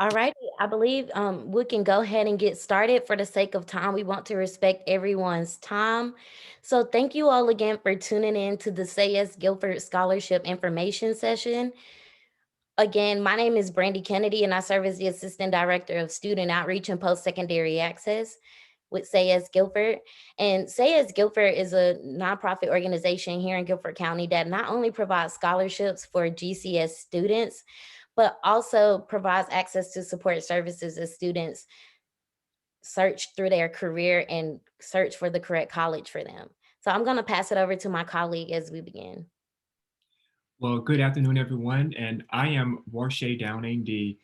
All right, I believe we can go ahead and get started. For the sake of time, we want to respect everyone's time. So thank you all again for tuning in to the Say Yes Guilford Scholarship Information Session. Again, my name is Brandy Kennedy, and I serve as the Assistant Director of Student Outreach and Post-Secondary Access with Say Yes Guilford. And Say Yes Guilford is a nonprofit organization here in Guilford County that not only provides scholarships for GCS students, but also provides access to support services as students search through their career and search for the correct college for them. So I'm going to pass it over to my colleague as we begin. Well, good afternoon, everyone. And I am Warshay Downing, the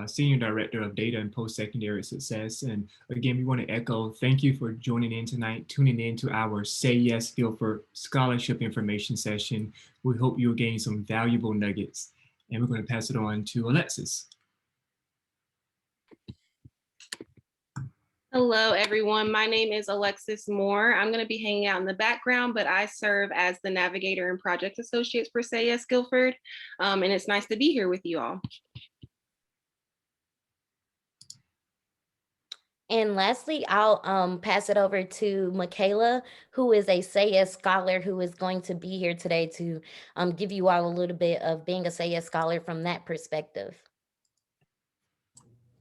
Senior Director of Data and Post-Secondary Success. And again, we want to echo thank you for joining in tonight, tuning in to our Say Yes Guilford Scholarship Information Session. We hope you'll gain some valuable nuggets. And we're going to pass it on to Alexis. Hello, everyone. My name is Alexis Moore. I'm going to be hanging out in the background, but I serve as the Navigator and Project Associates for Say Yes Guilford, and it's nice to be here with you all. And lastly, I'll pass it over to Michaela, who is a Say Yes scholar who is going to be here today to give you all a little bit of being a Say Yes scholar from that perspective.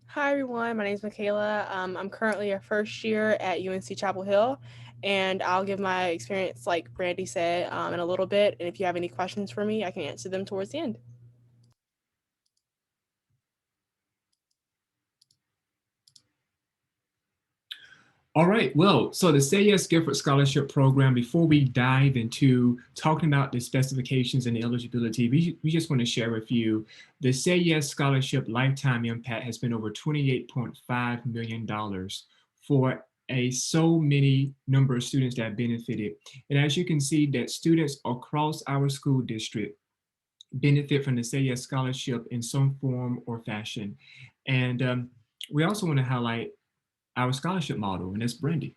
Hi everyone, my name is Michaela. I'm currently a first year at UNC Chapel Hill, and I'll give my experience, like Brandy said, in a little bit. And if you have any questions for me, I can answer them towards the end. All right, well, so the Say Yes Guilford Scholarship Program, before we dive into talking about the specifications and the eligibility, we just want to share with you the Say Yes Scholarship lifetime impact has been over $28.5 million for so many number of students that benefited. And as you can see, that students across our school district benefit from the Say Yes Scholarship in some form or fashion. And we also want to highlight our scholarship model, and that's Brandy.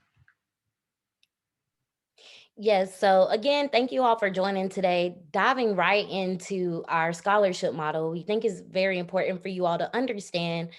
Yes. So again, thank you all for joining today. Diving right into our scholarship model, we think is very important for you all to understand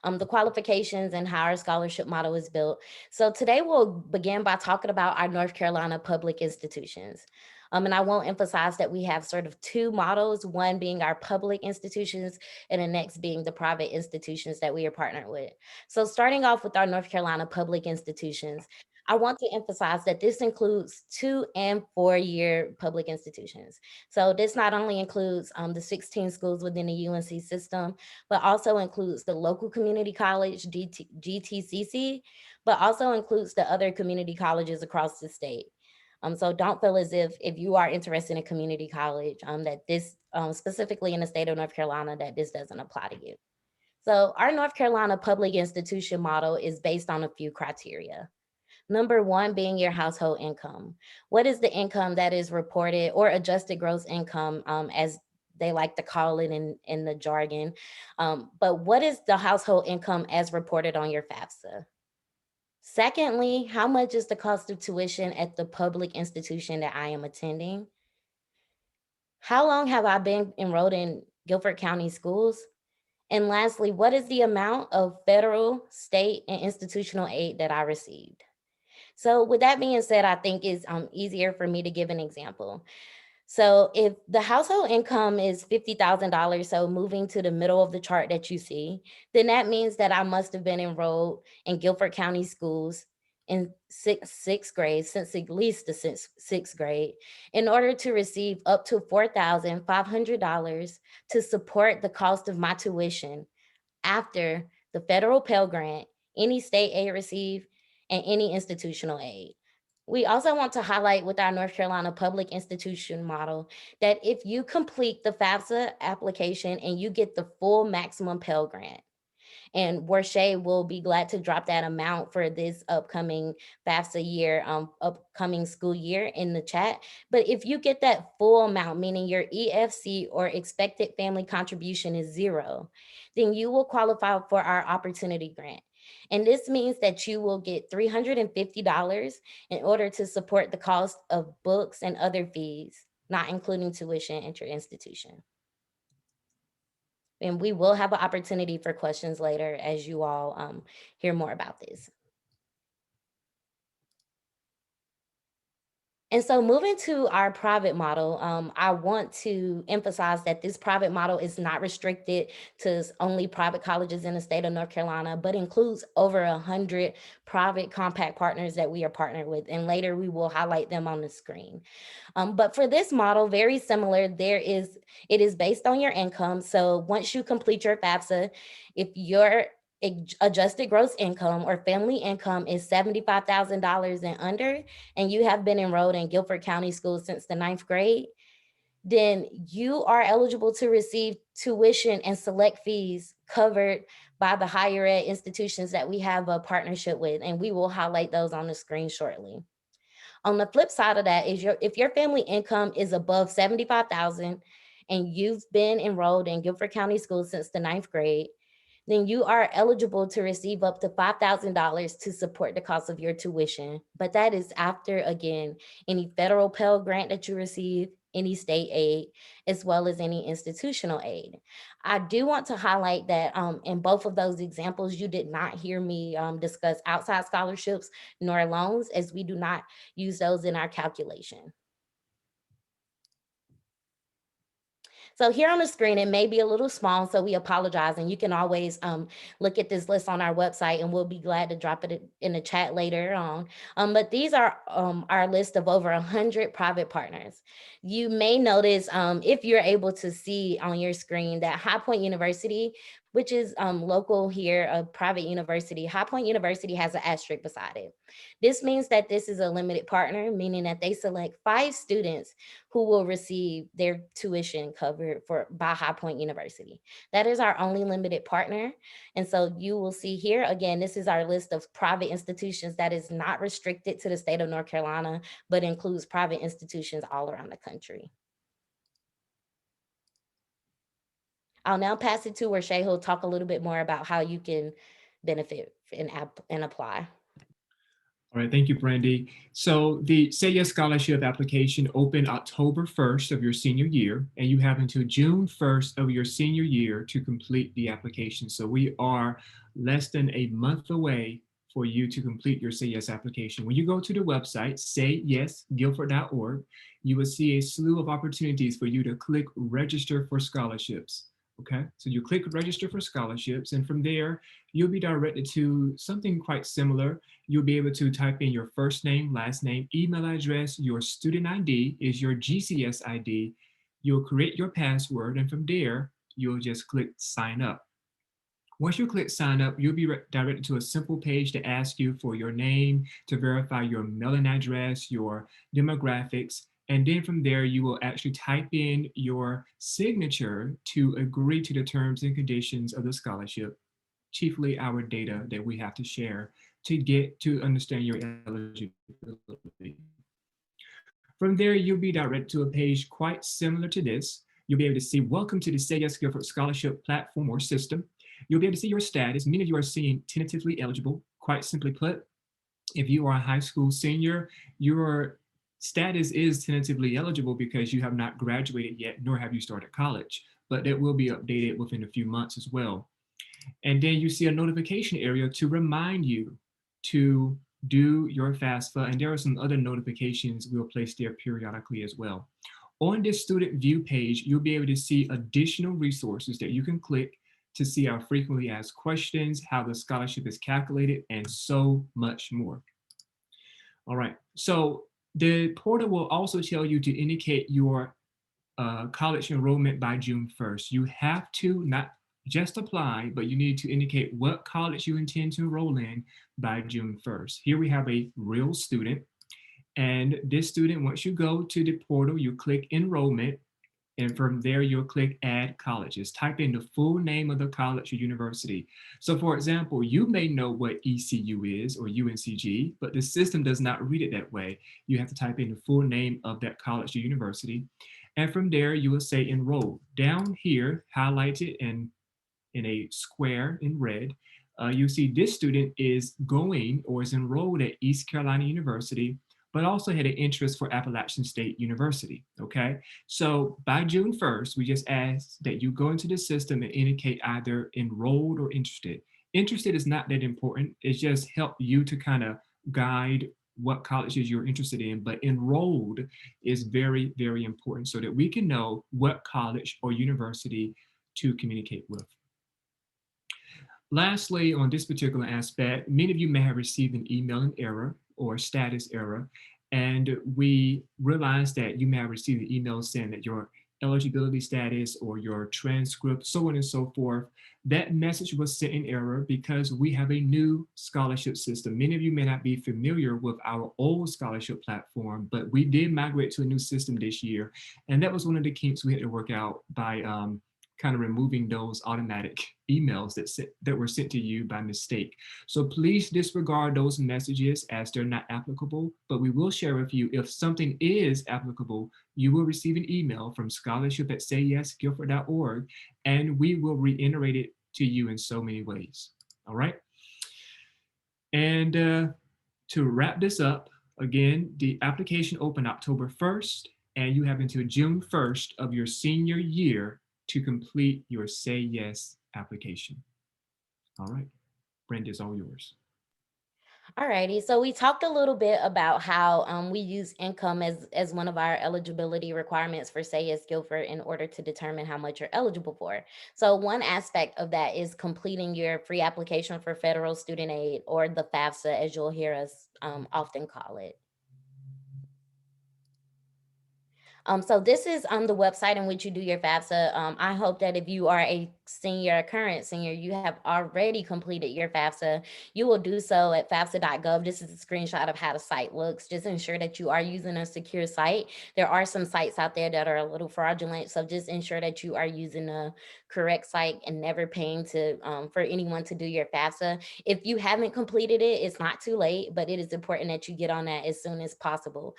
the qualifications and how our scholarship model is built. So today we'll begin by talking about our North Carolina public institutions. And I won't emphasize that we have sort of two models, one being our public institutions and the next being the private institutions that we are partnered with. So starting off with our North Carolina public institutions, I want to emphasize that this includes 2 and 4 year public institutions. So this not only includes the 16 schools within the UNC system, but also includes the local community college, GTCC, but also includes the other community colleges across the state. So don't feel as if you are interested in community college, that this specifically in the state of North Carolina, that this doesn't apply to you. So our North Carolina public institution model is based on a few criteria. Number one being your household income. What is the income that is reported, or adjusted gross income, as they like to call it in the jargon? But what is the household income as reported on your FAFSA? Secondly, how much is the cost of tuition at the public institution that I am attending? How long have I been enrolled in Guilford County schools? And lastly, what is the amount of federal, state, and institutional aid that I received? So with that being said, I think it's easier for me to give an example. So if the household income is $50,000, so moving to the middle of the chart that you see, then that means that I must have been enrolled in Guilford County schools in sixth grade, since at least the sixth grade, in order to receive up to $4,500 to support the cost of my tuition after the federal Pell Grant, any state aid received, and any institutional aid. We also want to highlight with our North Carolina public institution model that if you complete the FAFSA application and you get the full maximum Pell Grant, and Warshay will be glad to drop that amount for this upcoming FAFSA year, upcoming school year in the chat. But if you get that full amount, meaning your EFC or expected family contribution is zero, then you will qualify for our opportunity grant. And this means that you will get $350 in order to support the cost of books and other fees, not including tuition at your institution. And we will have an opportunity for questions later as you all hear more about this. And so moving to our private model, I want to emphasize that this private model is not restricted to only private colleges in the state of North Carolina, but includes over 100 private compact partners that we are partnered with. And later we will highlight them on the screen. But for this model, very similar, it is based on your income. So once you complete your FAFSA, if your adjusted gross income or family income is $75,000 and under, and you have been enrolled in Guilford County Schools since the ninth grade, then you are eligible to receive tuition and select fees covered by the higher ed institutions that we have a partnership with, and we will highlight those on the screen shortly. On the flip side of that is if your family income is above 75,000 and you've been enrolled in Guilford County Schools since the ninth grade, then you are eligible to receive up to $5,000 to support the cost of your tuition. But that is after, again, any federal Pell Grant that you receive, any state aid, as well as any institutional aid. I do want to highlight that in both of those examples, you did not hear me discuss outside scholarships nor loans, as we do not use those in our calculation. So here on the screen, it may be a little small, so we apologize. And you can always look at this list on our website, and we'll be glad to drop it in the chat later on. But these are our list of over 100 private partners. You may notice, if you're able to see on your screen, that High Point University, which is local here, a private university, High Point University has an asterisk beside it. This means that this is a limited partner, meaning that they select 5 students who will receive their tuition covered by High Point University. That is our only limited partner. And so you will see here, again, this is our list of private institutions that is not restricted to the state of North Carolina, but includes private institutions all around the country. I'll now pass it to Rashay, who'll talk a little bit more about how you can benefit and apply. All right, thank you, Brandy. So the Say Yes Scholarship application opened October 1st of your senior year, and you have until June 1st of your senior year to complete the application. So we are less than a month away for you to complete your Say Yes application. When you go to the website, sayyesguilford.org, you will see a slew of opportunities for you to click register for scholarships. Okay, so you click register for scholarships, and from there, you'll be directed to something quite similar. You'll be able to type in your first name, last name, email address, your student ID is your GCS ID. You'll create your password, and from there, you'll just click sign up. Once you click sign up, you'll be directed to a simple page to ask you for your name, to verify your mailing address, your demographics, and then from there, you will actually type in your signature to agree to the terms and conditions of the scholarship, chiefly our data that we have to share to get to understand your eligibility. From there, you'll be directed to a page quite similar to this. You'll be able to see, welcome to the Say Yes Guilford Scholarship platform or system. You'll be able to see your status. Many of you are seeing tentatively eligible. Quite simply put, if you are a high school senior, your status is tentatively eligible because you have not graduated yet, nor have you started college, but that will be updated within a few months as well. And then you see a notification area to remind you to do your FAFSA, and there are some other notifications we'll place there periodically as well. On this student view page, you'll be able to see additional resources that you can click to see our frequently asked questions, how the scholarship is calculated, and so much more. All right, so the portal will also tell you to indicate your college enrollment by June 1st. You have to not just apply, but you need to indicate what college you intend to enroll in by June 1st. Here we have a real student. And this student, once you go to the portal, you click enrollment. And from there, you'll click add colleges. Type in the full name of the college or university. So for example, you may know what ECU is or UNCG, but the system does not read it that way. You have to type in the full name of that college or university. And from there, you will say enroll. Down here, highlighted in a square in red, you see this student is going or is enrolled at East Carolina University, but also had an interest for Appalachian State University, okay? So by June 1st, we just ask that you go into the system and indicate either enrolled or interested. Interested is not that important. It's just help you to kind of guide what colleges you're interested in, but enrolled is very, very important so that we can know what college or university to communicate with. Lastly, on this particular aspect, many of you may have received an email in error or status error, and we realize that you may have received an email saying that your eligibility status or your transcript, so on and so forth, that message was sent in error because we have a new scholarship system. Many of you may not be familiar with our old scholarship platform, but we did migrate to a new system this year. And that was one of the kinks we had to work out by kind of removing those automatic emails that were sent to you by mistake. So please disregard those messages as they're not applicable, but we will share with you if something is applicable, you will receive an email from scholarship@sayyesguilford.org, and we will reiterate it to you in so many ways. All right. And to wrap this up, again, the application opened October 1st, and you have until June 1st of your senior year to complete your Say Yes application. All right, Brenda, is all yours. Alrighty, so we talked a little bit about how we use income as one of our eligibility requirements for Say Yes Guilford in order to determine how much you're eligible for. So one aspect of that is completing your free application for federal student aid, or the FAFSA, as you'll hear us often call it. So this is on the website in which you do your FAFSA. I hope that if you are a senior, current senior, you have already completed your FAFSA. You will do so at FAFSA.gov. This is a screenshot of how the site looks. Just ensure that you are using a secure site. There are some sites out there that are a little fraudulent, so just ensure that you are using a correct site and never paying to for anyone to do your FAFSA. If you haven't completed it, it's not too late, but it is important that you get on that as soon as possible.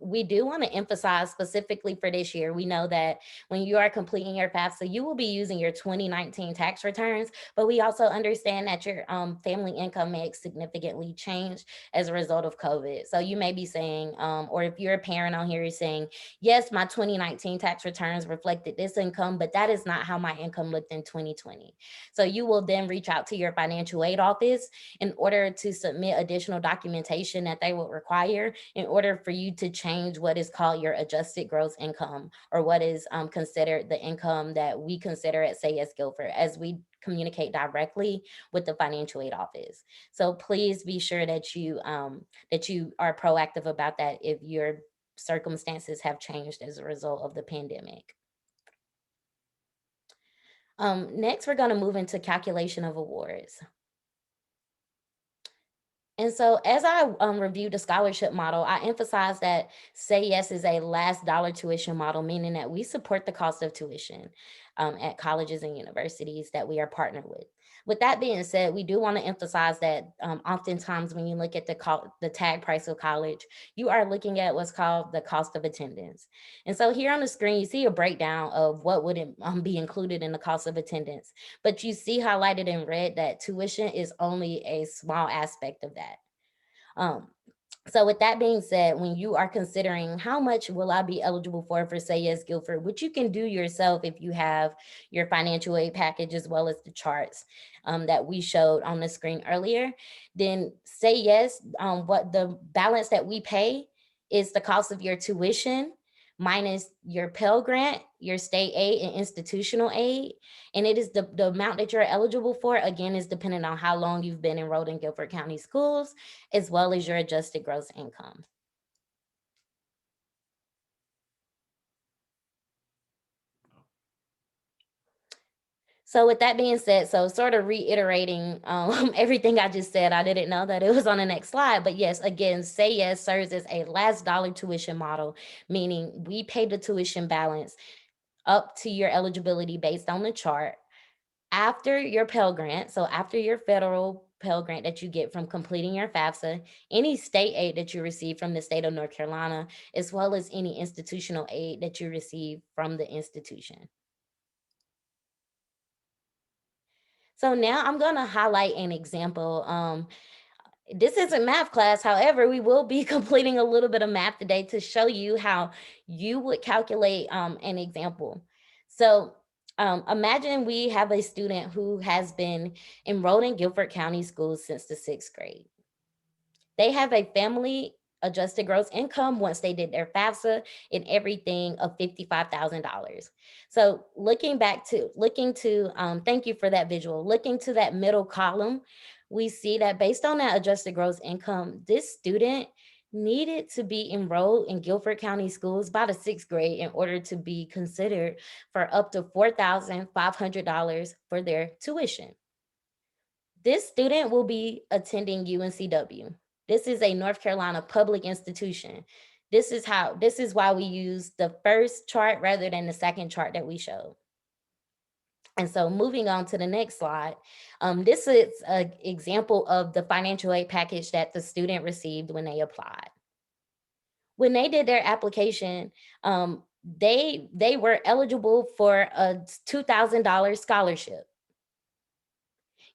We do want to emphasize specifically for this year, we know that when you are completing your FAFSA, you will be using your 2019 tax returns, but we also understand that your family income may significantly change as a result of COVID. So you may be saying, or if you're a parent on here, you're saying, yes, my 2019 tax returns reflected this income, but that is not how my income looked in 2020. So you will then reach out to your financial aid office in order to submit additional documentation that they will require in order for you to change what is called your adjusted gross income, or what is considered the income that we consider at Say Yes Guilford, as we communicate directly with the financial aid office. So please be sure that you are proactive about that if your circumstances have changed as a result of the pandemic. Next, we're going to move into calculation of awards. And so as I reviewed the scholarship model, I emphasized that Say Yes is a last dollar tuition model, meaning that we support the cost of tuition at colleges and universities that we are partnered with. With that being said, we do want to emphasize that oftentimes when you look at the tag price of college, you are looking at what's called the cost of attendance. And so here on the screen, you see a breakdown of what would be included in the cost of attendance. But you see highlighted in red that tuition is only a small aspect of that. Um, so with that being said, when you are considering how much will I be eligible for Say Yes Guilford, which you can do yourself if you have your financial aid package as well as the charts that we showed on the screen earlier, then Say Yes, what the balance that we pay is the cost of your tuition minus your Pell Grant, your state aid and institutional aid. And it is the amount that you're eligible for, again, is dependent on how long you've been enrolled in Guilford County schools, as well as your adjusted gross income. So with that being said, so sort of reiterating everything I just said, I didn't know that it was on the next slide, but yes, again, Say Yes serves as a last dollar tuition model, meaning we pay the tuition balance up to your eligibility based on the chart. After your Pell Grant, so after your federal Pell Grant that you get from completing your FAFSA, any state aid that you receive from the state of North Carolina, as well as any institutional aid that you receive from the institution. So now I'm going to highlight an example This isn't math class. However, we will be completing a little bit of math today to show you how you would calculate an example. So imagine we have a student who has been enrolled in Guilford County schools since the 6th grade. They have a family adjusted gross income once they did their FAFSA and everything of $55,000. So looking to thank you for that visual. Looking to that middle column, we see that based on that adjusted gross income, this student needed to be enrolled in Guilford County schools by the 6th grade in order to be considered for up to $4,500 for their tuition. This student will be attending UNCW. This is a North Carolina public institution. This is why we use the first chart rather than the second chart that we showed. And so moving on to the next slide, this is an example of the financial aid package that the student received when they applied. When they did their application, they were eligible for a $2,000 scholarship.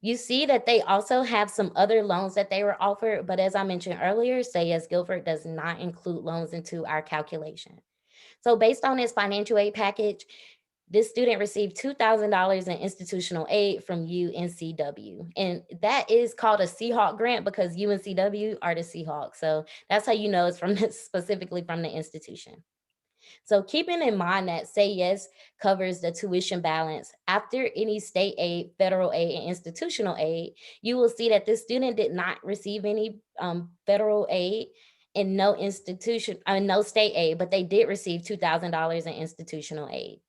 You see that they also have some other loans that they were offered, but as I mentioned earlier, Say Yes Guilford does not include loans into our calculation. So based on this financial aid package, this student received $2,000 in institutional aid from UNCW. And that is called a Seahawk grant because UNCW are the Seahawks. So that's how you know it's from specifically from the institution. So keeping in mind that Say Yes covers the tuition balance after any state aid, federal aid, and institutional aid, you will see that this student did not receive any federal aid and no state aid, but they did receive $2,000 in institutional aid.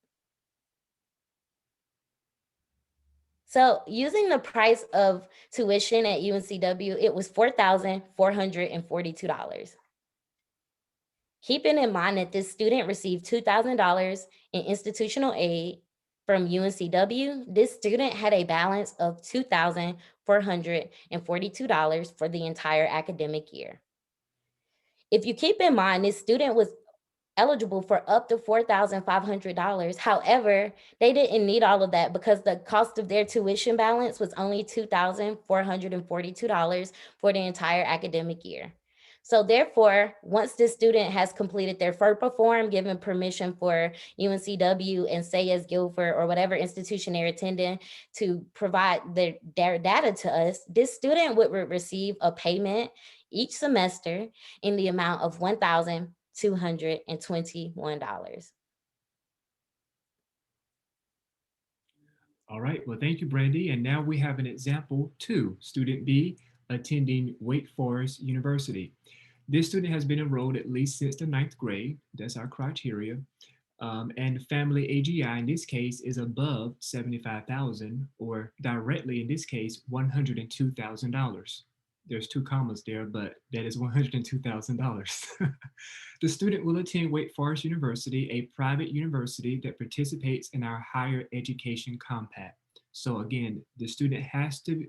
So using the price of tuition at UNCW, it was $4,442. Keeping in mind that this student received $2,000 in institutional aid from UNCW, this student had a balance of $2,442 for the entire academic year. If you keep in mind, this student was eligible for up to $4,500. However, they didn't need all of that because the cost of their tuition balance was only $2,442 for the entire academic year. So therefore, once this student has completed their FERPA form, given permission for UNCW and Say Yes Guilford or whatever institution they're attending to provide their data to us, this student would receive a payment each semester in the amount of $1,221. All right, well, thank you, Brandy. And now we have an example two, student B attending Wake Forest University. This student has been enrolled at least since the 9th grade. That's our criteria. And family AGI in this case is above 75,000 or directly in this case, $102,000. There's two commas there, but that is $102,000. The student will attend Wake Forest University, a private university that participates in our higher education compact. So again, the student has to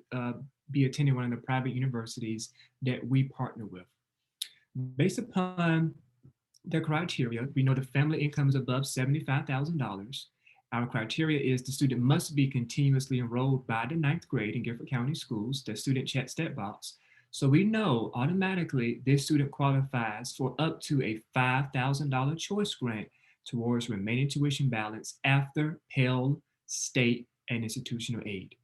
be attending one of the private universities that we partner with. Based upon the criteria, we know the family income is above $75,000. Our criteria is the student must be continuously enrolled by the 9th grade in Guilford County schools. The student checks that box. So we know automatically this student qualifies for up to a $5,000 choice grant towards remaining tuition balance after Pell, state, and institutional aid.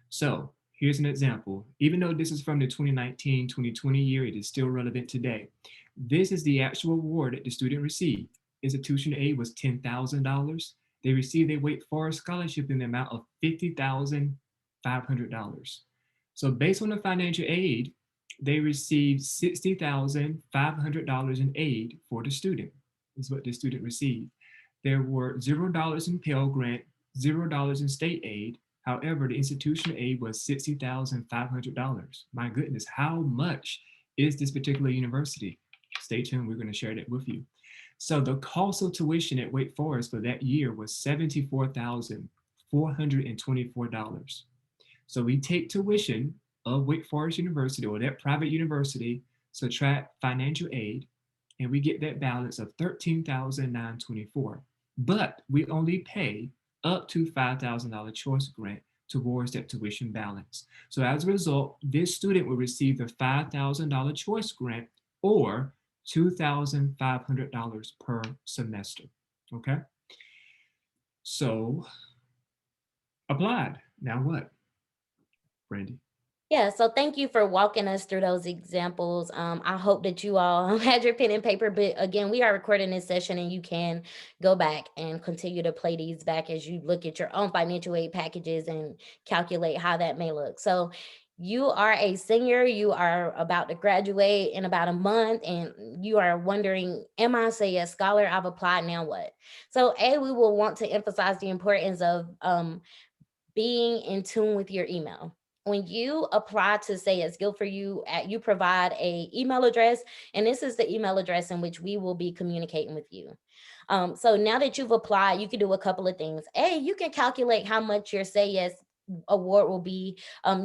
So here's an example. Even though this is from the 2019-2020 year, it is still relevant today. This is the actual award that the student received. Institutional aid was $10,000. They received a Wake Forest scholarship in the amount of $50,500. So based on the financial aid, they received $60,500 in aid for the student, is what the student received. There were $0 in Pell Grant, $0 in state aid. However, the institutional aid was $60,500. My goodness, how much is this particular university? Stay tuned, we're going to share that with you. So the cost of tuition at Wake Forest for that year was $74,424. So we take tuition of Wake Forest University or that private university, subtract financial aid, and we get that balance of $13,924. But we only pay up to $5,000 choice grant towards that tuition balance. So as a result, this student will receive the $5,000 choice grant or $2,500 per semester. Okay. So applied. Now what, Brandy? Yeah, so thank you for walking us through those examples. I hope that you all had your pen and paper, but again, we are recording this session and you can go back and continue to play these back as you look at your own financial aid packages and calculate how that may look. So you are a senior, you are about to graduate in about a month, and you are wondering, am I say a scholar? I've applied, now what? So we will want to emphasize the importance of being in tune with your email. When you apply to say it's Guilford, you provide a email address, and this is the email address in which we will be communicating with you. So now that you've applied, you can do a couple of things. You can calculate how much your Say Yes award will be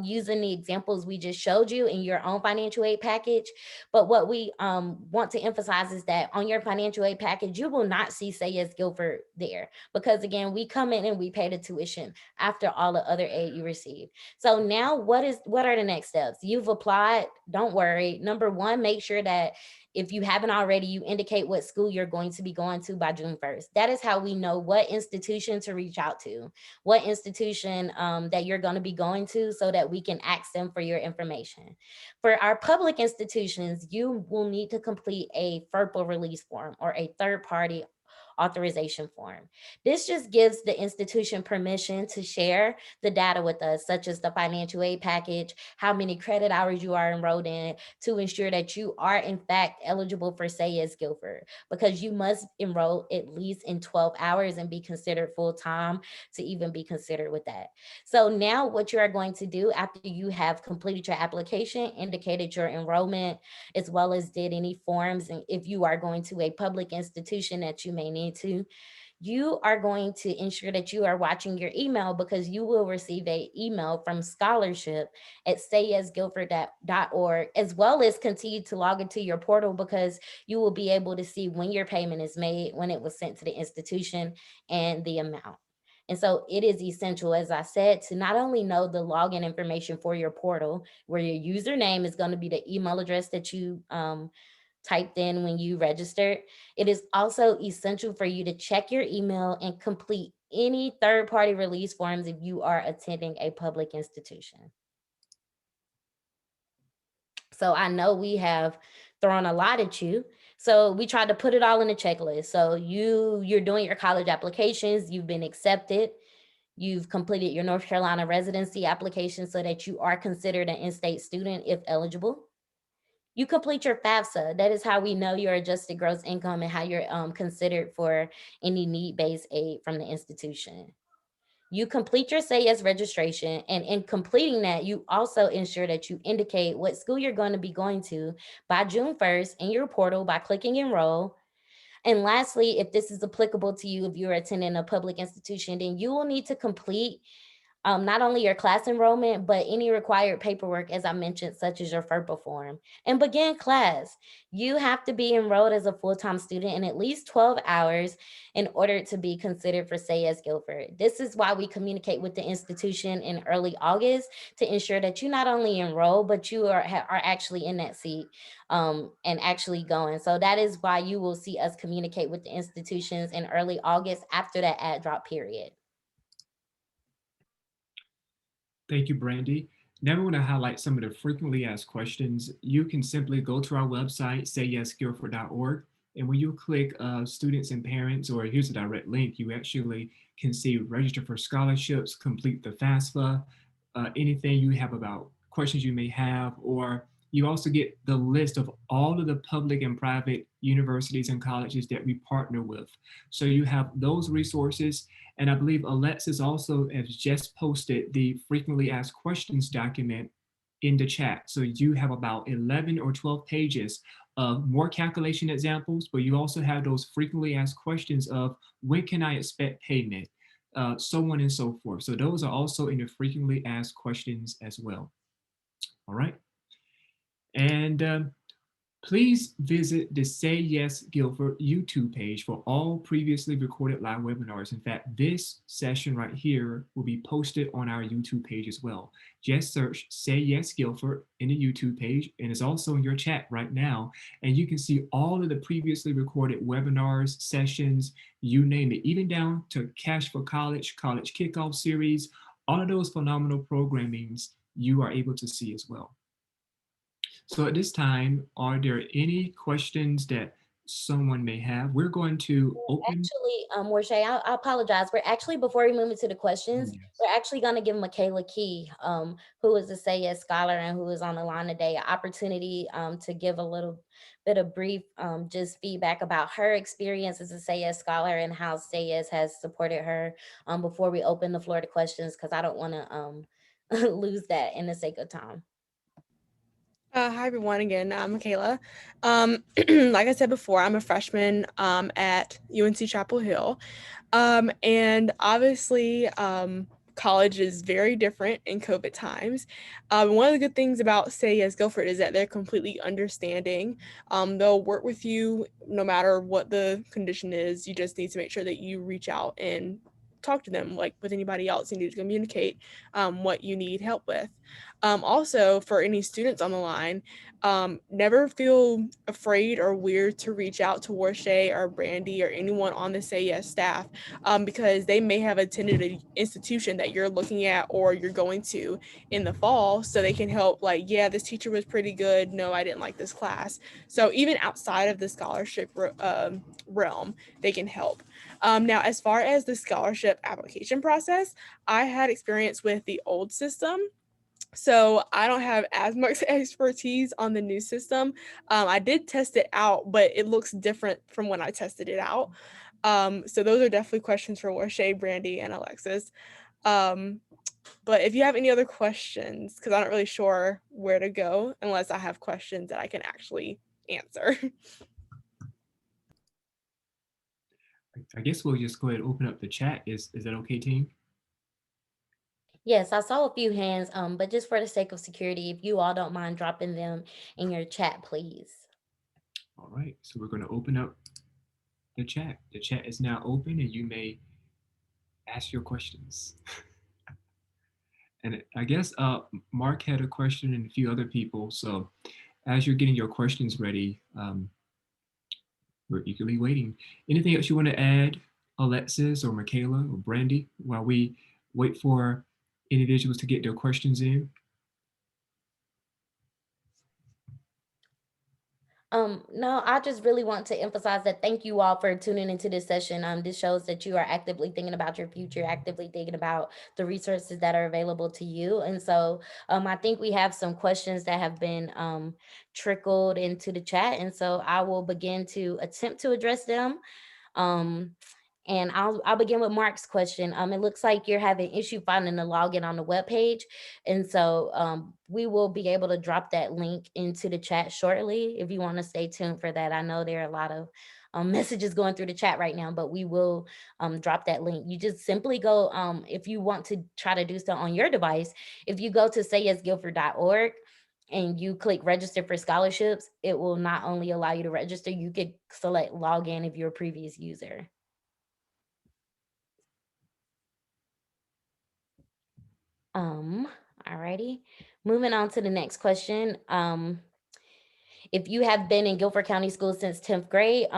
using the examples we just showed you in your own financial aid package. But what we want to emphasize is that on your financial aid package, you will not see Say Yes Guilford there, because again, we come in and we pay the tuition after all the other aid you receive. So now what are the next steps? You've applied, don't worry. Number one, make sure that if you haven't already, you indicate what school you're going to be going to by June 1st. That is how we know what institution to reach out to, what institution that you're going to be going to, so that we can ask them for your information. For our public institutions, you will need to complete a FERPA release form, or a third party authorization form. This just gives the institution permission to share the data with us, such as the financial aid package, how many credit hours you are enrolled in, to ensure that you are in fact eligible for Say Yes Guilford, because you must enroll at least in 12 hours and be considered full-time to even be considered with that. So now what you are going to do after you have completed your application, indicated your enrollment, as well as did any forms, and if you are going to a public institution that you may need to, you are going to ensure that you are watching your email, because you will receive an email from scholarship at sayyesguilford.org, as well as continue to log into your portal, because you will be able to see when your payment is made, when it was sent to the institution, and the amount. And so it is essential, as I said, to not only know the login information for your portal, where your username is going to be the email address that you typed in when you registered. It is also essential for you to check your email and complete any third-party release forms if you are attending a public institution. So I know we have thrown a lot at you. So we tried to put it all in a checklist. So you're doing your college applications, you've been accepted, you've completed your North Carolina residency application so that you are considered an in-state student if eligible. You complete your FAFSA. That is how we know your adjusted gross income and how you're considered for any need-based aid from the institution. You complete your Say Yes registration, and in completing that, you also ensure that you indicate what school you're going to be going to by June 1st in your portal by clicking enroll. And lastly, if this is applicable to you, if you're attending a public institution, then you will need to complete not only your class enrollment, but any required paperwork, as I mentioned, such as your FERPA form, and begin class. You have to be enrolled as a full-time student in at least 12 hours in order to be considered for Say Yes Guilford. This is why we communicate with the institution in early August, to ensure that you not only enroll, but you are actually in that seat and actually going. So that is why you will see us communicate with the institutions in early August after that ad drop period. Thank you, Brandy. Now we want to highlight some of the frequently asked questions. You can simply go to our website, sayyesguilford.org, and when you click students and parents, or here's a direct link, you actually can see register for scholarships, complete the FAFSA, anything you have about questions you may have, or you also get the list of all of the public and private universities and colleges that we partner with. So you have those resources. And I believe Alexis also has just posted the frequently asked questions document in the chat. So you have about 11 or 12 pages of more calculation examples, but you also have those frequently asked questions of when can I expect payment, so on and so forth. So those are also in the frequently asked questions as well. All right. And Please visit the Say Yes Guilford YouTube page for all previously recorded live webinars. In fact, this session right here will be posted on our YouTube page as well. Just search Say Yes Guilford in the YouTube page, and it's also in your chat right now. And you can see all of the previously recorded webinars, sessions, you name it, even down to Cash for College, College Kickoff Series, all of those phenomenal programmings you are able to see as well. So at this time, are there any questions that someone may have? We're going to open. Actually, Warshay, I apologize. We're actually, before we move into the Oh, questions, yes. we're actually going to give Michaela Key, who is a Say Yes scholar and who is on the line today, an opportunity to give a little bit of brief just feedback about her experience as a Say Yes scholar and how Say Yes has supported her before we open the floor to questions, because I don't want to lose that in the sake of time. Hi everyone, again, I'm Michaela. Like I said before, I'm a freshman at UNC Chapel Hill. And obviously, college is very different in COVID times. One of the good things about Say Yes Guilford is that they're completely understanding. They'll work with you no matter what the condition is. You just need to make sure that you reach out and talk to them like with anybody else. You need to communicate what you need help with. Also, for any students on the line, never feel afraid or weird to reach out to Warshay or Brandy or anyone on the Say Yes staff, because they may have attended an institution that you're looking at or you're going to in the fall, so they can help. Like, yeah, this teacher was pretty good. No, I didn't like this class. So even outside of the scholarship realm, they can help. Now, as far as the scholarship application process, I had experience with the old system. So I don't have as much expertise on the new system. I did test it out, but it looks different from when I tested it out. So those are definitely questions for Warshay, Brandy, and Alexis. But if you have any other questions, because I'm not really sure where to go unless I have questions that I can actually answer. I guess we'll just go ahead and open up the chat. Is that okay, team? Yes, I saw a few hands, but just for the sake of security, if you all don't mind dropping them in your chat, please. All right, so we're going to open up the chat. The chat is now open and you may ask your questions. And I guess Mark had a question and a few other people. So as you're getting your questions ready, we're eagerly waiting. Anything else you want to add, Alexis or Michaela or Brandy, while we wait for individuals to get their questions in? No, I just really want to emphasize that thank you all for tuning into this session. This shows that you are actively thinking about your future, actively thinking about the resources that are available to you. And so I think we have some questions that have been trickled into the chat. And so I will begin to attempt to address them. Um, and I'll begin with Mark's question. It looks like you're having issue finding the login on the web page, and so we will be able to drop that link into the chat shortly. If you want to stay tuned for that, I know there are a lot of messages going through the chat right now, but we will drop that link. You just simply go, if you want to try to do so on your device, if you go to sayyesguilford.org and you click register for scholarships, it will not only allow you to register, you could select login if you're a previous user. Alrighty. Moving on to the next question. If you have been in Guilford County Schools since 10th grade,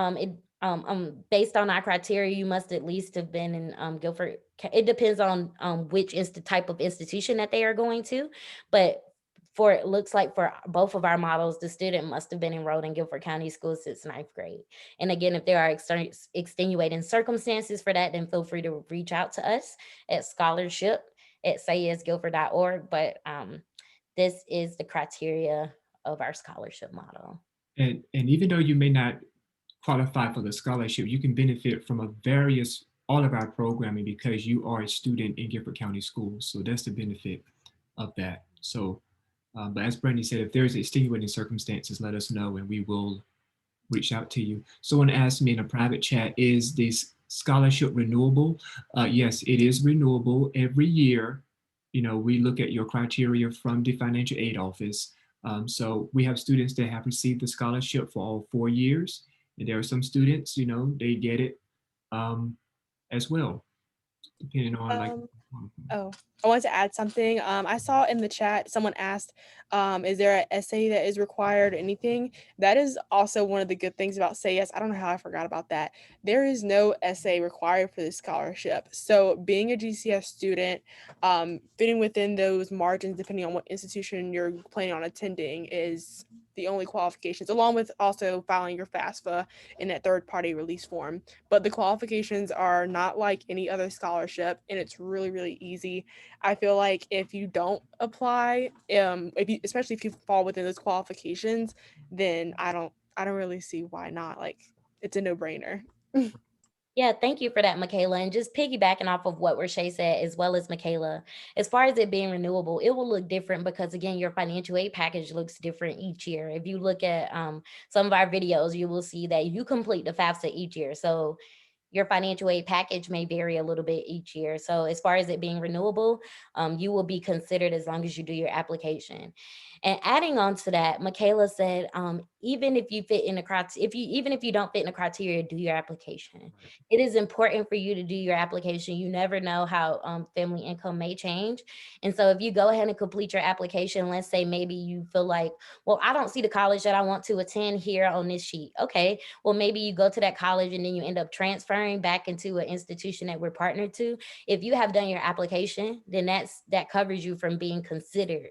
based on our criteria, you must at least have been in Guilford. It depends on which type of institution that they are going to, but for it looks like for both of our models, the student must have been enrolled in Guilford County Schools since 9th grade. And again, if there are extenuating circumstances for that, then feel free to reach out to us at scholarship@sayyesguilford.org. But this is the criteria of our scholarship model. And even though you may not qualify for the scholarship, you can benefit from all of our programming because you are a student in Guilford County Schools. So that's the benefit of that. So, but as Brandy said, if there's extenuating circumstances, let us know and we will reach out to you. Someone asked me in a private chat, is this scholarship renewable? Yes, it is renewable every year. You know, we look at your criteria from the financial aid office. So we have students that have received the scholarship for all 4 years, and there are some students, they get it as well, depending on like. Um, Oh, I wanted to add something. I saw in the chat someone asked, is there an essay that is required or anything? That is also one of the good things about Say Yes. I don't know how I forgot about that. There is no essay required for this scholarship. So being a GCS student, fitting within those margins, depending on what institution you're planning on attending, is the only qualifications, along with also filing your FAFSA in that third party release form. But the qualifications are not like any other scholarship, and it's really, really easy. I feel like if you don't apply, if you, especially if you fall within those qualifications, then I don't really see why not. Like, it's a no-brainer. Yeah, thank you for that, Michaela. And just piggybacking off of what Rashay said, as well as Michaela, as far as it being renewable, it will look different because, again, your financial aid package looks different each year. If you look at some of our videos, you will see that you complete the FAFSA each year. So your financial aid package may vary a little bit each year. So as far as it being renewable, you will be considered as long as you do your application. And adding on to that, Michaela said, even if you fit in the criteria, even if you don't fit in the criteria, do your application. It is important for you to do your application. You never know how family income may change. And so if you go ahead and complete your application, let's say maybe you feel like, well, I don't see the college that I want to attend here on this sheet. Okay, well, maybe you go to that college and then you end up transferring back into an institution that we're partnered to. If you have done your application, then that covers you from being considered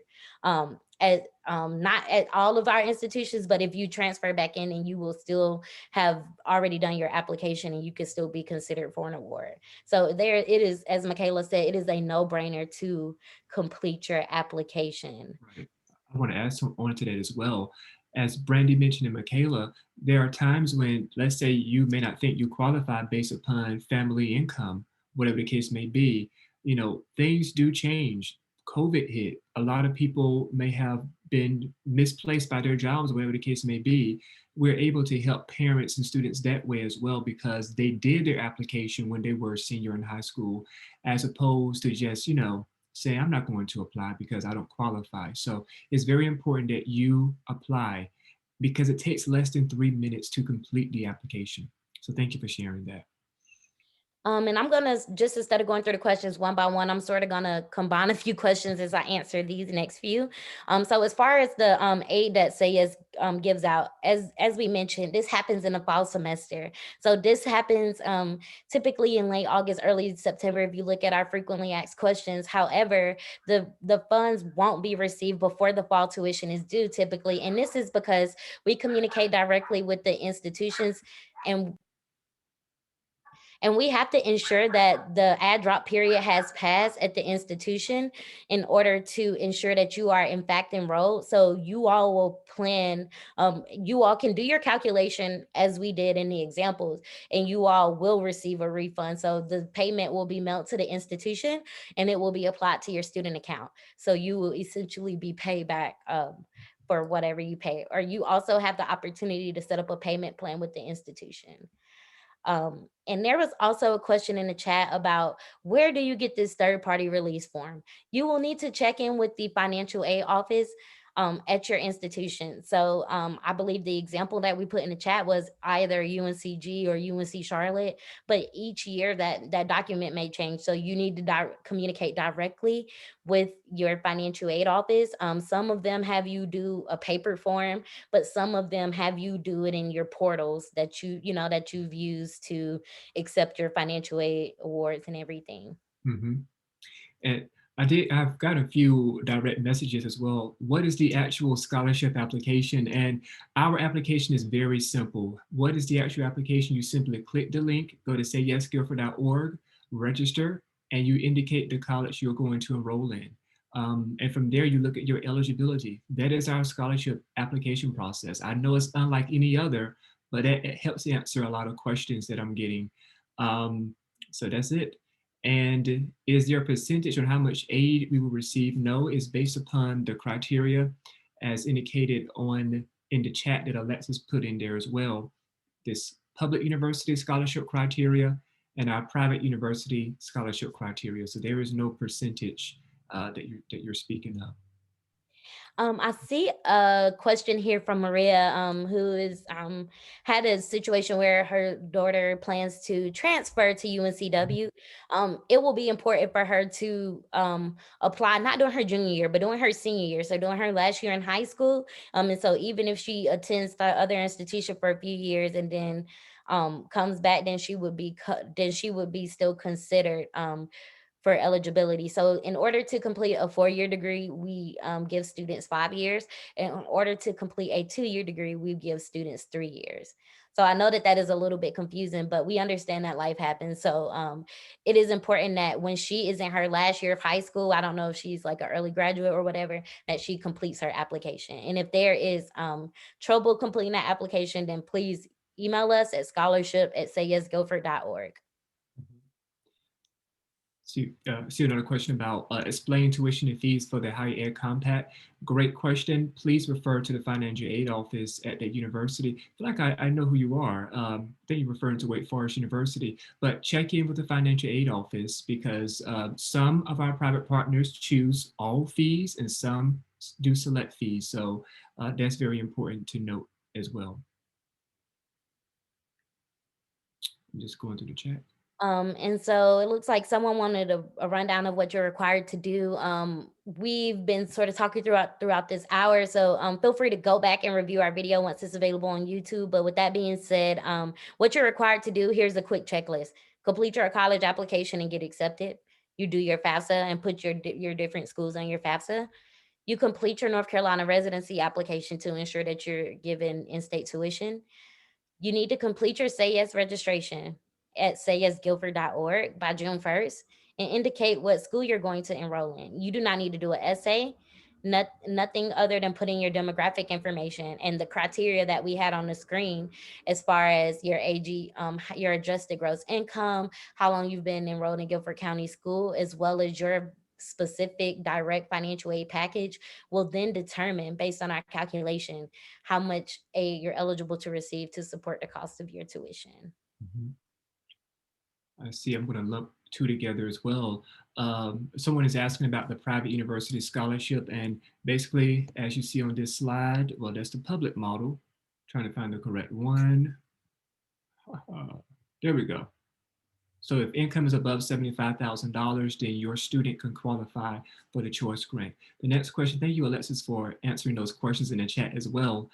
at not at all of our institutions, but if you transfer back in, and you will still have already done your application and you can still be considered for an award. So there it is, as Michaela said, it is a no-brainer to complete your application. Right. I want to add some onto that as well. As Brandy mentioned and Michaela, there are times when, let's say, you may not think you qualify based upon family income, whatever the case may be. Things do change. COVID hit. A lot of people may have been misplaced by their jobs, whatever the case may be. We're able to help parents and students that way as well because they did their application when they were a senior in high school, as opposed to just, say, I'm not going to apply because I don't qualify. So it's very important that you apply because it takes less than 3 minutes to complete the application. So thank you for sharing that. And I'm gonna just, instead of going through the questions one by one, I'm sort of gonna combine a few questions as I answer these next few. So as far as the aid that SAYS gives out, as we mentioned, this happens in the fall semester. So this happens typically in late August, early September. If you look at our frequently asked questions, however, the funds won't be received before the fall tuition is due typically, and this is because we communicate directly with the institutions, and we have to ensure that the add drop period has passed at the institution in order to ensure that you are in fact enrolled. So you all will plan, you all can do your calculation as we did in the examples, and you all will receive a refund. So the payment will be mailed to the institution and it will be applied to your student account. So you will essentially be paid back for whatever you pay, or you also have the opportunity to set up a payment plan with the institution. And there was also a question in the chat about, where do you get this third party release form? You will need to check in with the financial aid office at your institution. So I believe the example that we put in the chat was either UNCG or UNC Charlotte, but each year that document may change. So you need to communicate directly with your financial aid office. Some of them have you do a paper form, but some of them have you do it in your portals that that you've used to accept your financial aid awards and everything. Mm-hmm. And I've got a few direct messages as well. What is the actual scholarship application? And our application is very simple. What is the actual application? You simply click the link, go to sayyesguilford.org, register, and you indicate the college you're going to enroll in. And from there, you look at your eligibility. That is our scholarship application process. I know it's unlike any other, but it helps answer a lot of questions that I'm getting. So that's it. And is there a percentage on how much aid we will receive? No, it's based upon the criteria as indicated in the chat that Alexis put in there as well. This public university scholarship criteria and our private university scholarship criteria. So there is no percentage that you're speaking of. I see a question here from Maria, who is had a situation where her daughter plans to transfer to UNCW. It will be important for her to apply not during her junior year, but during her senior year. So during her last year in high school. And so even if she attends the other institution for a few years and then comes back, then she would be still considered for eligibility. So in order to complete a 4-year degree, we give students 5 years. And in order to complete a 2-year degree, we give students 3 years. So I know that that is a little bit confusing, but we understand that life happens. So it is important that when she is in her last year of high school, I don't know if she's like an early graduate or whatever, that she completes her application. And if there is trouble completing that application, then please email us at scholarship@sayyesguilford.org. See another question about explaining tuition and fees for the higher ed compact. Great question. Please refer to the financial aid office at that university. I feel like I know who you are. I think you're referring to Wake Forest University, but check in with the financial aid office because some of our private partners choose all fees and some do select fees. So that's very important to note as well. I'm just going through the chat. And so it looks like someone wanted a rundown of what you're required to do. We've been sort of talking throughout this hour, so feel free to go back and review our video once it's available on YouTube. But with that being said, what you're required to do, here's a quick checklist. Complete your college application and get accepted. You do your FAFSA and put your different schools on your FAFSA. You complete your North Carolina residency application to ensure that you're given in-state tuition. You need to complete your Say Yes registration at sayyesguilford.org by June 1st and indicate what school you're going to enroll in. You do not need to do an essay, nothing other than putting your demographic information and the criteria that we had on the screen as far as your AG, your adjusted gross income, how long you've been enrolled in Guilford County School, as well as your specific direct financial aid package will then determine based on our calculation how much aid you're eligible to receive to support the cost of your tuition. Mhm. I see. I'm going to lump two together as well. Someone is asking about the private university scholarship, and basically, as you see on this slide, well, that's the public model. Trying to find the correct one. There we go. So if income is above $75,000, then your student can qualify for the choice grant. The next question, thank you, Alexis, for answering those questions in the chat as well.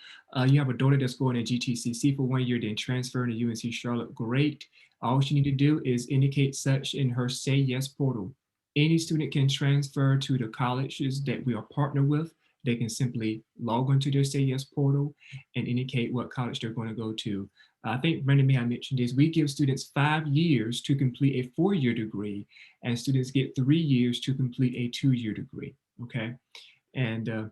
You have a daughter that's going to GTCC for 1 year, then transferring to UNC Charlotte. Great. All she need to do is indicate such in her Say Yes portal. Any student can transfer to the colleges that we are partnered with. They can simply log onto their Say Yes portal and indicate what college they're going to go to. I think Brandon may have mentioned this. We give students 5 years to complete a 4-year degree, and students get 3 years to complete a 2-year degree. Okay, and there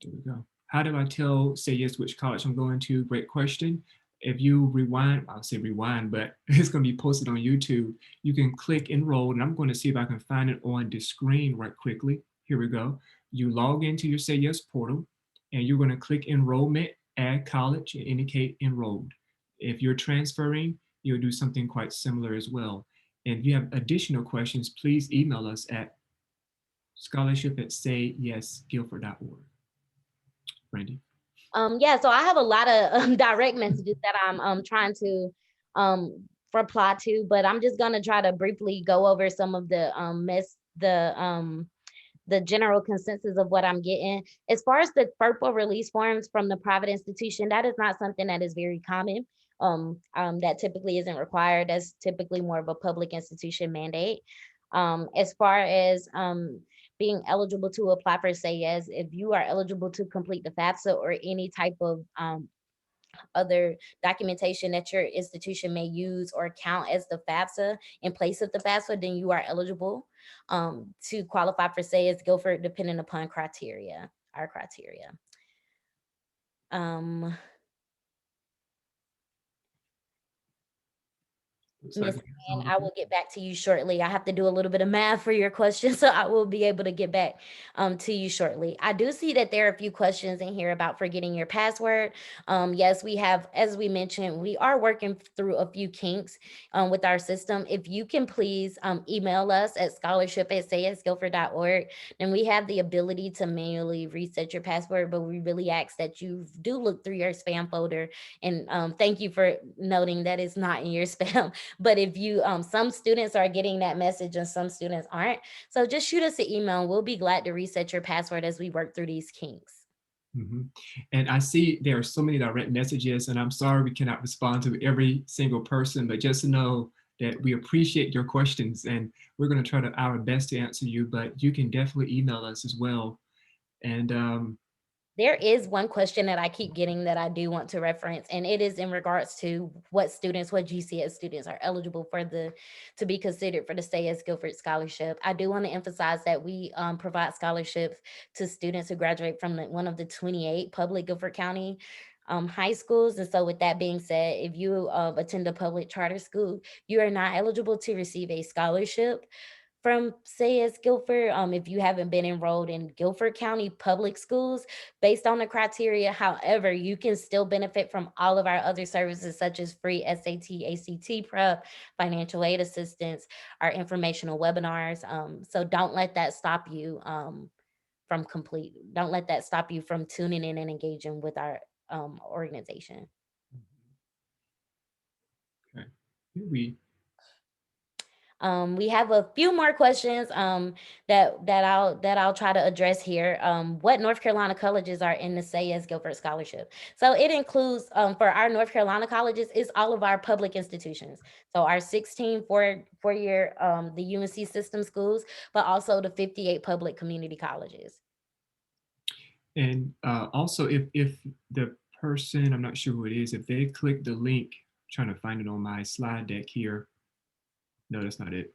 we go. How do I tell Say Yes which college I'm going to? Great question. If you rewind, I'll say rewind, but it's going to be posted on YouTube. You can click enroll, and I'm going to see if I can find it on the screen right quickly. Here we go. You log into your Say Yes portal, and you're going to click enrollment, add college, and indicate enrolled. If you're transferring, you'll do something quite similar as well. And if you have additional questions, please email us at scholarship@sayyesguilford.org. Brandy. Yeah, so I have a lot of direct messages that I'm trying to reply to, but I'm just gonna try to briefly go over some of the general consensus of what I'm getting. As far as the FERPA release forms from the private institution, that is not something that is very common. That typically isn't required. That's typically more of a public institution mandate. As far as being eligible to apply for Say Yes, if you are eligible to complete the FAFSA or any type of other documentation that your institution may use or count as the FAFSA in place of the FAFSA, then you are eligible to qualify for Say Yes Guilford, depending upon our criteria. Looks like Miss we got Ann, some I will get back to you shortly. I have to do a little bit of math for your question, so I will be able to get back to you shortly. I do see that there are a few questions in here about forgetting your password. Yes, we have, as we mentioned, we are working through a few kinks with our system. If you can please email us at scholarship@sayesguilford.org, then we have the ability to manually reset your password, but we really ask that you do look through your spam folder. And thank you for noting that it's not in your spam. But if you, some students are getting that message and some students aren't. So just shoot us an email and we'll be glad to reset your password as we work through these kinks. And I see there are so many direct messages, and I'm sorry we cannot respond to every single person, but just know that we appreciate your questions and we're going to try our best to answer you, but you can definitely email us as well. And There is one question that I keep getting that I do want to reference, and it is in regards to what students, what GCS students are eligible for to be considered for the Stay as Guilford Scholarship. I do want to emphasize that we provide scholarships to students who graduate from one of the 28 public Guilford County high schools. And so with that being said, if you attend a public charter school, you are not eligible to receive a scholarship from say as Guilford, if you haven't been enrolled in Guilford County public schools based on the criteria. However, you can still benefit from all of our other services such as free SAT, ACT prep, financial aid assistance, our informational webinars. So don't let that stop you don't let that stop you from tuning in and engaging with our organization. okay. We We have a few more questions that I'll try to address here. What North Carolina colleges are in the Say Yes Guilford Scholarship? So it includes for our North Carolina colleges is all of our public institutions. So our 16 four-year the UNC system schools, but also the 58 public community colleges. And also, if the person, I'm not sure who it is, if they click the link, trying to find it on my slide deck here. No, that's not it.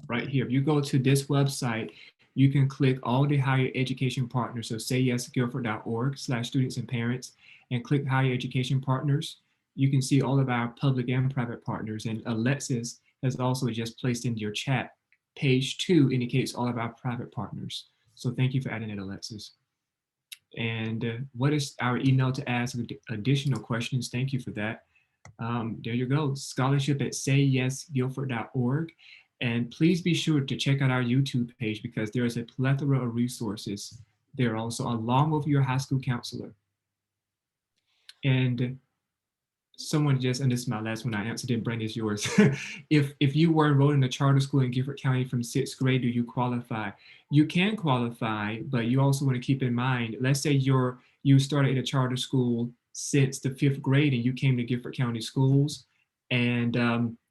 Right here, if you go to this website, you can click all the higher education partners. So sayyesguilford.org/students and parents, and click higher education partners. You can see all of our public and private partners. And Alexis has also just placed into your chat. Page 2 indicates all of our private partners. So thank you for adding it, Alexis. And what is our email to ask additional questions? Thank you for that. There you go, scholarship@sayyesguilford.org. And please be sure to check out our YouTube page because there is a plethora of resources there also, along with your high school counselor. And someone just, and this is my last one, I answered it, Brandon, is yours. if you were enrolled in a charter school in Guilford County from 6th grade, do you qualify? You can qualify, but you also want to keep in mind, let's say you started at a charter school since the 5th grade and you came to Guilford County schools, and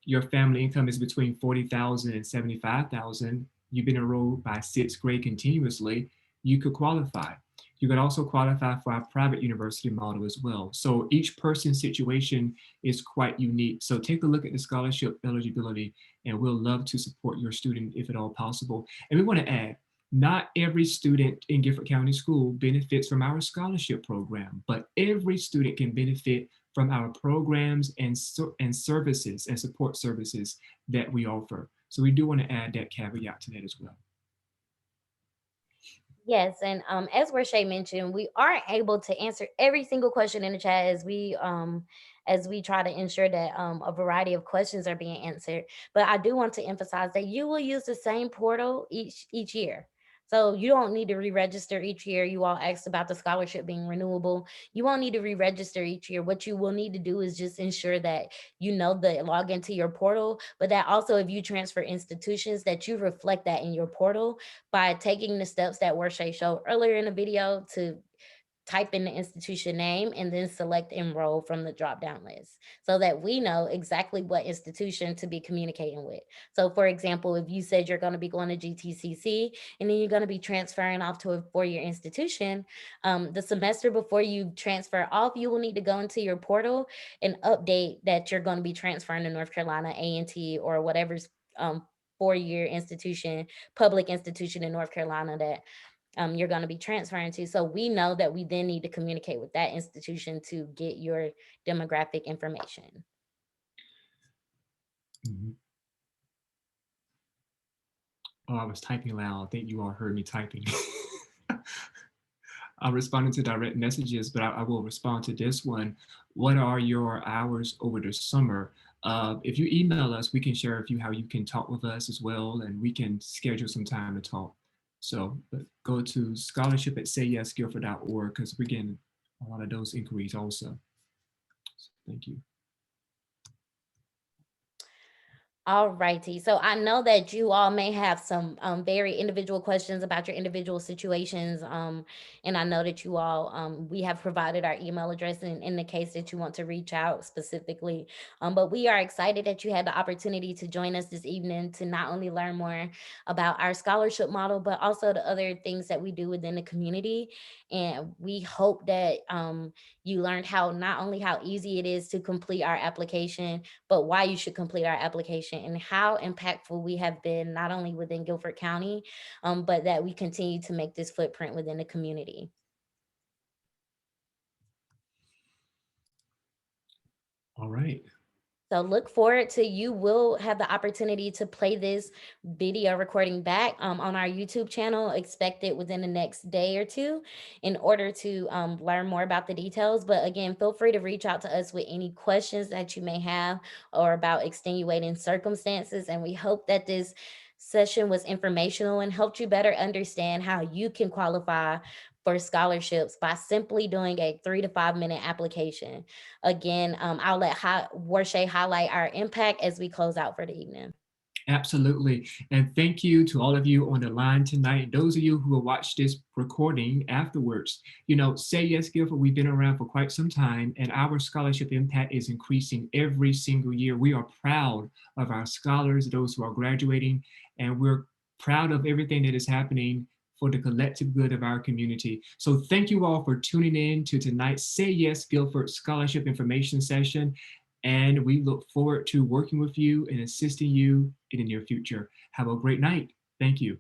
your family income is between 40,000 and 75,000, you've been enrolled by 6th grade continuously, you could qualify. You can also qualify for our private university model as well. So each person's situation is quite unique. So take a look at the scholarship eligibility, and we'll love to support your student if at all possible. And we want to add, not every student in Guilford County School benefits from our scholarship program, but every student can benefit from our programs and services and support services that we offer. So we do want to add that caveat to that as well. Yes, and as Rashay mentioned, we aren't able to answer every single question in the chat as we try to ensure that a variety of questions are being answered. But I do want to emphasize that you will use the same portal each year. So you don't need to re-register each year. You all asked about the scholarship being renewable. You won't need to re-register each year. What you will need to do is just ensure that you know the login to your portal, but that also if you transfer institutions, that you reflect that in your portal by taking the steps that Warshay showed earlier in the video to type in the institution name and then select enroll from the drop down list so that we know exactly what institution to be communicating with. So for example, if you said you're going to be going to GTCC and then you're going to be transferring off to a 4-year institution, the semester before you transfer off, you will need to go into your portal and update that you're going to be transferring to North Carolina A&T or whatever's 4-year institution, public institution in North Carolina that you're going to be transferring to. So we know that we then need to communicate with that institution to get your demographic information. Mhm. Oh, I was typing loud. I think you all heard me typing. I'm responding to direct messages, but I will respond to this one. What are your hours over the summer? If you email us, we can share with you how you can talk with us as well, and we can schedule some time to talk. So but go to scholarship@sayyesguilford.org because we're getting a lot of those inquiries also. So thank you. All righty. So I know that you all may have some very individual questions about your individual situations. And I know that you all, we have provided our email address in the case that you want to reach out specifically. But we are excited that you had the opportunity to join us this evening to not only learn more about our scholarship model, but also the other things that we do within the community. And we hope that you learned how not only how easy it is to complete our application, but why you should complete our application and how impactful we have been, not only within Guilford County, but that we continue to make this footprint within the community. All right. So look forward to you will have the opportunity to play this video recording back on our YouTube channel. Expect it within the next day or two in order to learn more about the details. But again, feel free to reach out to us with any questions that you may have or about extenuating circumstances. And we hope that this session was informational and helped you better understand how you can qualify for scholarships by simply doing a 3 to 5 minute application. Again, I'll let Warshay highlight our impact as we close out for the evening. Absolutely. And thank you to all of you on the line tonight. Those of you who will watch this recording afterwards, you know, Say Yes Guilford, we've been around for quite some time and our scholarship impact is increasing every single year. We are proud of our scholars, those who are graduating, and we're proud of everything that is happening for the collective good of our community. So thank you all for tuning in to tonight's Say Yes Guilford Scholarship Information Session. And we look forward to working with you and assisting you in the near future. Have a great night. Thank you.